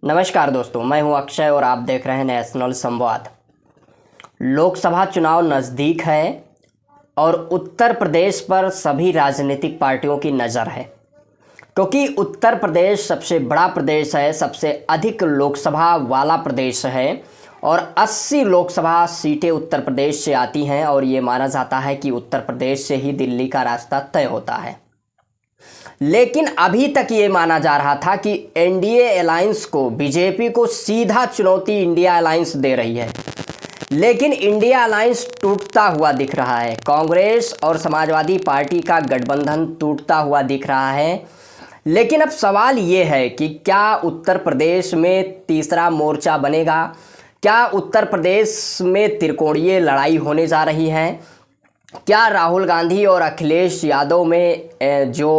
नमस्कार दोस्तों, मैं हूं अक्षय और आप देख रहे हैं नेशनल संवाद। लोकसभा चुनाव नज़दीक है और उत्तर प्रदेश पर सभी राजनीतिक पार्टियों की नज़र है, क्योंकि उत्तर प्रदेश सबसे बड़ा प्रदेश है, सबसे अधिक लोकसभा वाला प्रदेश है और 80 लोकसभा सीटें उत्तर प्रदेश से आती हैं और ये माना जाता है कि उत्तर प्रदेश से ही दिल्ली का रास्ता तय होता है। लेकिन अभी तक ये माना जा रहा था कि एनडीए अलायंस को, बीजेपी को सीधा चुनौती इंडिया अलायंस दे रही है, लेकिन इंडिया अलायंस टूटता हुआ दिख रहा है। कांग्रेस और समाजवादी पार्टी का गठबंधन टूटता हुआ दिख रहा है। लेकिन अब सवाल ये है कि क्या उत्तर प्रदेश में तीसरा मोर्चा बनेगा? क्या उत्तर प्रदेश में त्रिकोणीय लड़ाई होने जा रही है? क्या राहुल गांधी और अखिलेश यादव में जो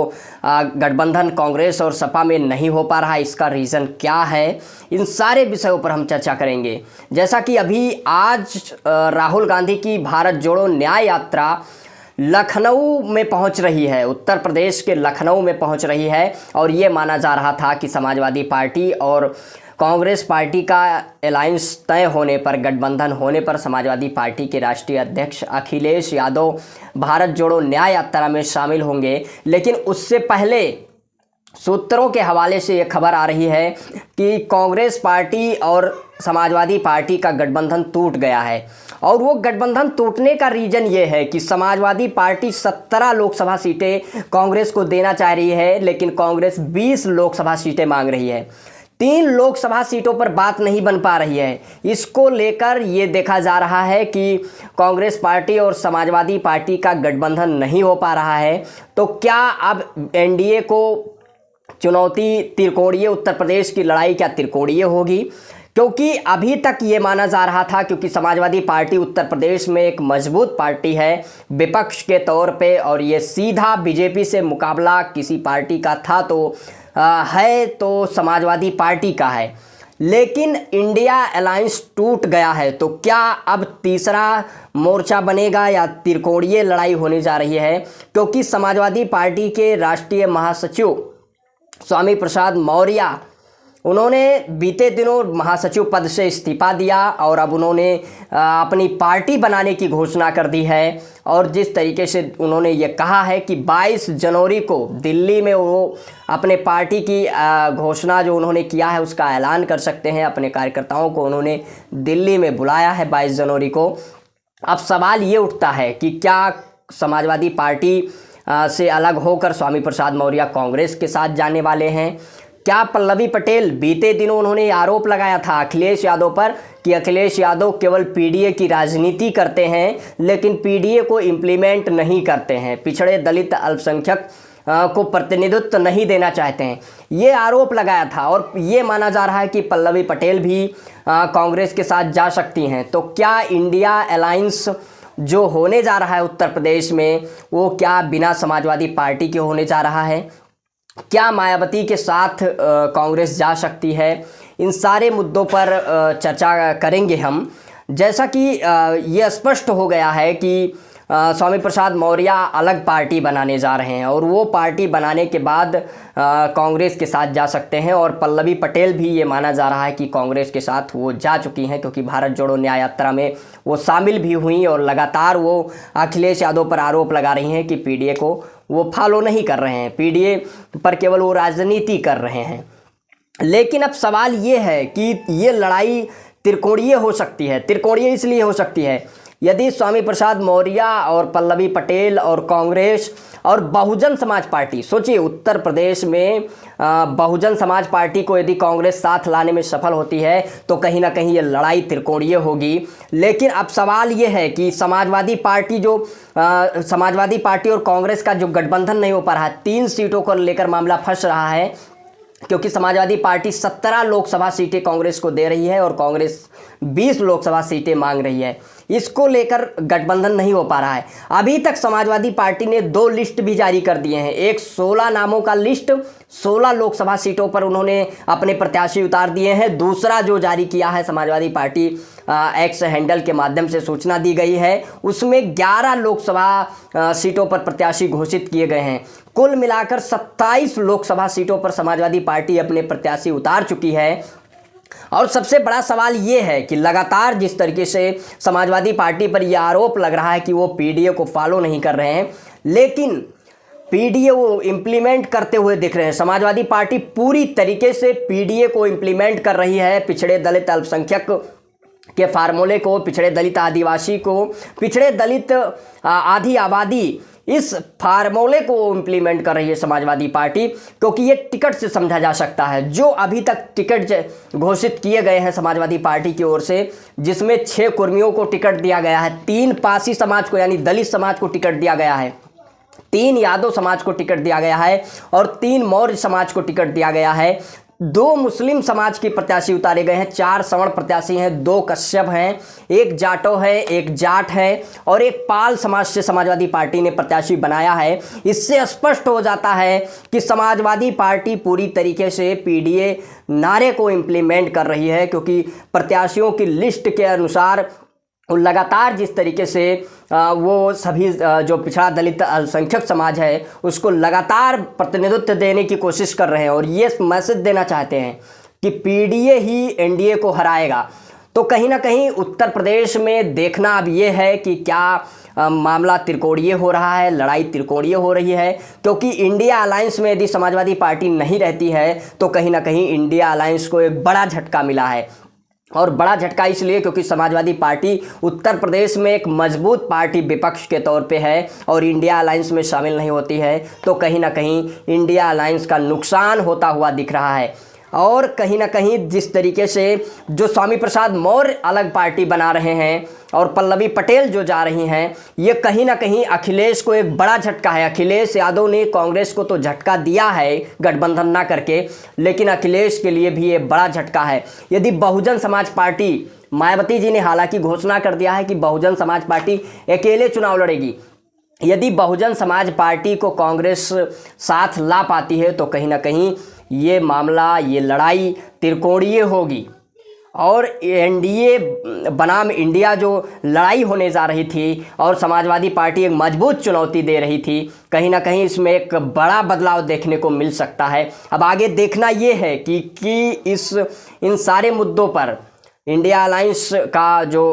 गठबंधन कांग्रेस और सपा में नहीं हो पा रहा है, इसका रीज़न क्या है? इन सारे विषयों पर हम चर्चा करेंगे। जैसा कि अभी आज राहुल गांधी की भारत जोड़ो न्याय यात्रा लखनऊ में पहुंच रही है, उत्तर प्रदेश के लखनऊ में पहुंच रही है और ये माना जा रहा था कि समाजवादी पार्टी और कांग्रेस पार्टी का अलायंस तय होने पर, गठबंधन होने पर समाजवादी पार्टी के राष्ट्रीय अध्यक्ष अखिलेश यादव भारत जोड़ो न्याय यात्रा में शामिल होंगे। लेकिन उससे पहले सूत्रों के हवाले से ये खबर आ रही है कि कांग्रेस पार्टी और समाजवादी पार्टी का गठबंधन टूट गया है और वो गठबंधन टूटने का रीज़न ये है कि समाजवादी पार्टी 17 लोकसभा सीटें कांग्रेस को देना चाह रही है, लेकिन कांग्रेस 20 लोकसभा सीटें मांग रही है। 3 लोकसभा सीटों पर बात नहीं बन पा रही है। इसको लेकर ये देखा जा रहा है कि कांग्रेस पार्टी और समाजवादी पार्टी का गठबंधन नहीं हो पा रहा है। तो क्या अब एनडीए को चुनौती त्रिकोणीय, उत्तर प्रदेश की लड़ाई क्या त्रिकोणीय होगी? क्योंकि अभी तक ये माना जा रहा था, क्योंकि समाजवादी पार्टी उत्तर प्रदेश में एक मजबूत पार्टी है विपक्ष के तौर पे और ये सीधा बीजेपी से मुकाबला किसी पार्टी का था तो समाजवादी पार्टी का है। लेकिन इंडिया अलायंस टूट गया है, तो क्या अब तीसरा मोर्चा बनेगा या त्रिकोणीय लड़ाई होने जा रही है? क्योंकि समाजवादी पार्टी के राष्ट्रीय महासचिव स्वामी प्रसाद मौर्य, उन्होंने बीते दिनों महासचिव पद से इस्तीफा दिया और अब उन्होंने अपनी पार्टी बनाने की घोषणा कर दी है। और जिस तरीके से उन्होंने ये कहा है कि 22 जनवरी को दिल्ली में वो अपने पार्टी की घोषणा जो उन्होंने किया है उसका ऐलान कर सकते हैं। अपने कार्यकर्ताओं को उन्होंने दिल्ली में बुलाया है 22 जनवरी को। अब सवाल ये उठता है कि क्या समाजवादी पार्टी से अलग होकर स्वामी प्रसाद मौर्य कांग्रेस के साथ जाने वाले हैं? क्या पल्लवी पटेल, बीते दिनों उन्होंने आरोप लगाया था अखिलेश यादव पर कि अखिलेश यादव केवल पीडीए की राजनीति करते हैं लेकिन पीडीए को इम्प्लीमेंट नहीं करते हैं, पिछड़े दलित अल्पसंख्यक को प्रतिनिधित्व नहीं देना चाहते हैं, ये आरोप लगाया था। और ये माना जा रहा है कि पल्लवी पटेल भी कांग्रेस के साथ जा सकती हैं। तो क्या इंडिया अलायंस जो होने जा रहा है उत्तर प्रदेश में, वो क्या बिना समाजवादी पार्टी के होने जा रहा है? क्या मायावती के साथ कांग्रेस जा सकती है? इन सारे मुद्दों पर चर्चा करेंगे हम। जैसा कि ये स्पष्ट हो गया है कि स्वामी प्रसाद मौर्य अलग पार्टी बनाने जा रहे हैं और वो पार्टी बनाने के बाद कांग्रेस के साथ जा सकते हैं। और पल्लवी पटेल भी ये माना जा रहा है कि कांग्रेस के साथ वो जा चुकी हैं, क्योंकि भारत जोड़ो न्याय यात्रा में वो शामिल भी हुई और लगातार वो अखिलेश यादव पर आरोप लगा रही हैं कि पीडीए को वो फॉलो नहीं कर रहे हैं, पीडीए पर केवल वो राजनीति कर रहे हैं। लेकिन अब सवाल ये है कि ये लड़ाई त्रिकोणीय हो सकती है। त्रिकोणीय इसलिए हो सकती है यदि स्वामी प्रसाद मौर्य और पल्लवी पटेल और कांग्रेस और बहुजन समाज पार्टी, सोचिए उत्तर प्रदेश में बहुजन समाज पार्टी को यदि कांग्रेस साथ लाने में सफल होती है तो कहीं ना कहीं ये लड़ाई त्रिकोणीय होगी। लेकिन अब सवाल ये है कि समाजवादी पार्टी और कांग्रेस का जो गठबंधन नहीं हो पा रहा है, 3 सीटों को लेकर मामला फंस रहा है, क्योंकि समाजवादी पार्टी 17 लोकसभा सीटें कांग्रेस को दे रही है और कांग्रेस 20 लोकसभा सीटें मांग रही है। इसको लेकर गठबंधन नहीं हो पा रहा है। अभी तक समाजवादी पार्टी ने 2 लिस्ट भी जारी कर दिए हैं। एक 16 नामों का लिस्ट, 16 लोकसभा सीटों पर उन्होंने अपने प्रत्याशी उतार दिए हैं। दूसरा जो जारी किया है समाजवादी पार्टी एक्स हैंडल के माध्यम से सूचना दी गई है, उसमें 11 लोकसभा सीटों पर प्रत्याशी घोषित किए गए हैं। कुल मिलाकर 27 लोकसभा सीटों पर समाजवादी पार्टी अपने प्रत्याशी उतार चुकी है। और सबसे बड़ा सवाल ये है कि लगातार जिस तरीके से समाजवादी पार्टी पर यह आरोप लग रहा है कि वो पीडीए को फॉलो नहीं कर रहे हैं, लेकिन पीडीए वो इम्प्लीमेंट करते हुए दिख रहे हैं। समाजवादी पार्टी पूरी तरीके से पीडीए को इम्प्लीमेंट कर रही है। पिछड़े दलित अल्पसंख्यक के फार्मूले को, पिछड़े दलित आदिवासी को, पिछड़े दलित आधी आबादी, इस फार्मूले को इम्प्लीमेंट कर रही है समाजवादी पार्टी, क्योंकि ये टिकट से समझा जा सकता है। जो अभी तक टिकट घोषित किए गए हैं समाजवादी पार्टी की ओर से, जिसमें 6 कुर्मियों को टिकट दिया गया है, 3 पासी समाज को यानी दलित समाज को टिकट दिया गया है, 3 यादव समाज को टिकट दिया गया है और 3 मौर्य समाज को टिकट दिया गया है। 2 मुस्लिम समाज के प्रत्याशी उतारे गए हैं, 4 सवर्ण प्रत्याशी हैं, 2 कश्यप हैं, 1 जाटो है, 1 जाट है और 1 पाल समाज से समाजवादी पार्टी ने प्रत्याशी बनाया है। इससे स्पष्ट हो जाता है कि समाजवादी पार्टी पूरी तरीके से पीडीए नारे को इम्प्लीमेंट कर रही है, क्योंकि प्रत्याशियों की लिस्ट के अनुसार लगातार जिस तरीके से वो सभी जो पिछड़ा दलित अल्पसंख्यक समाज है उसको लगातार प्रतिनिधित्व देने की कोशिश कर रहे हैं और ये मैसेज देना चाहते हैं कि पीडीए ही एनडीए को हराएगा। तो कहीं ना कहीं उत्तर प्रदेश में देखना अब ये है कि क्या मामला त्रिकोणीय हो रहा है, लड़ाई त्रिकोणीय हो रही है, क्योंकि इंडिया अलायंस में यदि समाजवादी पार्टी नहीं रहती है तो कहीं ना कहीं इंडिया अलायंस को एक बड़ा झटका मिला है। और बड़ा झटका इसलिए क्योंकि समाजवादी पार्टी उत्तर प्रदेश में एक मजबूत पार्टी विपक्ष के तौर पे है और इंडिया अलायंस में शामिल नहीं होती है, तो कहीं ना कहीं इंडिया अलायंस का नुकसान होता हुआ दिख रहा है। और कहीं ना कहीं जिस तरीके से जो स्वामी प्रसाद मौर्य अलग पार्टी बना रहे हैं और पल्लवी पटेल जो जा रही हैं, ये कहीं ना कहीं अखिलेश को एक बड़ा झटका है। अखिलेश यादव ने कांग्रेस को तो झटका दिया है गठबंधन ना करके, लेकिन अखिलेश के लिए भी ये बड़ा झटका है। यदि बहुजन समाज पार्टी, मायावती जी ने हालांकि घोषणा कर दिया है कि बहुजन समाज पार्टी अकेले चुनाव लड़ेगी, यदि बहुजन समाज पार्टी को कांग्रेस साथ ला पाती है तो कहीं ना कहीं ये मामला, ये लड़ाई त्रिकोणीय होगी और एनडीए बनाम इंडिया जो लड़ाई होने जा रही थी और समाजवादी पार्टी एक मजबूत चुनौती दे रही थी, कहीं ना कहीं इसमें एक बड़ा बदलाव देखने को मिल सकता है। अब आगे देखना ये है कि इन सारे मुद्दों पर इंडिया अलायंस का जो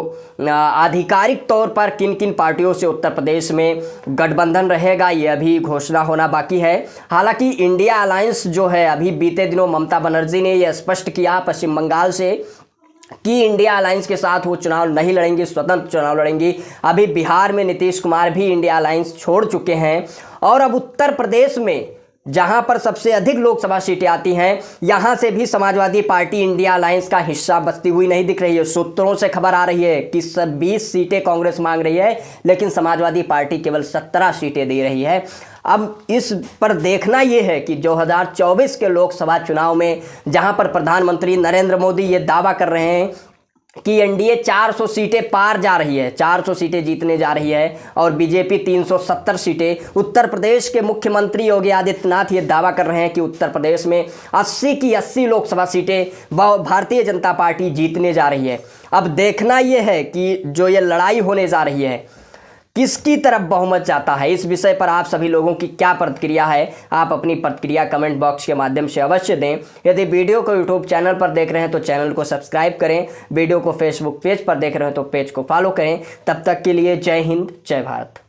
आधिकारिक तौर पर किन किन पार्टियों से उत्तर प्रदेश में गठबंधन रहेगा, ये अभी घोषणा होना बाकी है। हालांकि इंडिया अलायंस जो है, अभी बीते दिनों ममता बनर्जी ने यह स्पष्ट किया पश्चिम बंगाल से कि इंडिया अलायंस के साथ वो चुनाव नहीं लड़ेंगी, स्वतंत्र चुनाव लड़ेंगी। अभी बिहार में नीतीश कुमार भी इंडिया अलायंस छोड़ चुके हैं और अब उत्तर प्रदेश में जहां पर सबसे अधिक लोकसभा सीटें आती हैं, यहां से भी समाजवादी पार्टी इंडिया अलायंस का हिस्सा बचती हुई नहीं दिख रही है। सूत्रों से खबर आ रही है कि 20 सीटें कांग्रेस मांग रही है, लेकिन समाजवादी पार्टी केवल 17 सीटें दे रही है। अब इस पर देखना यह है कि 2024 के लोकसभा चुनाव में जहां पर प्रधानमंत्री नरेंद्र मोदी ये दावा कर रहे हैं कि एनडीए 400 सीटें पार जा रही है, 400 सीटें जीतने जा रही है और बीजेपी 370 सीटें, उत्तर प्रदेश के मुख्यमंत्री योगी आदित्यनाथ ये दावा कर रहे हैं कि उत्तर प्रदेश में 80 की 80 लोकसभा सीटें भारतीय जनता पार्टी जीतने जा रही है। अब देखना यह है कि जो ये लड़ाई होने जा रही है किसकी तरफ बहुमत जाता है। इस विषय पर आप सभी लोगों की क्या प्रतिक्रिया है, आप अपनी प्रतिक्रिया कमेंट बॉक्स के माध्यम से अवश्य दें। यदि वीडियो को यूट्यूब चैनल पर देख रहे हैं तो चैनल को सब्सक्राइब करें, वीडियो को फेसबुक पेज पर देख रहे हैं तो पेज को फॉलो करें। तब तक के लिए जय हिंद, जय भारत।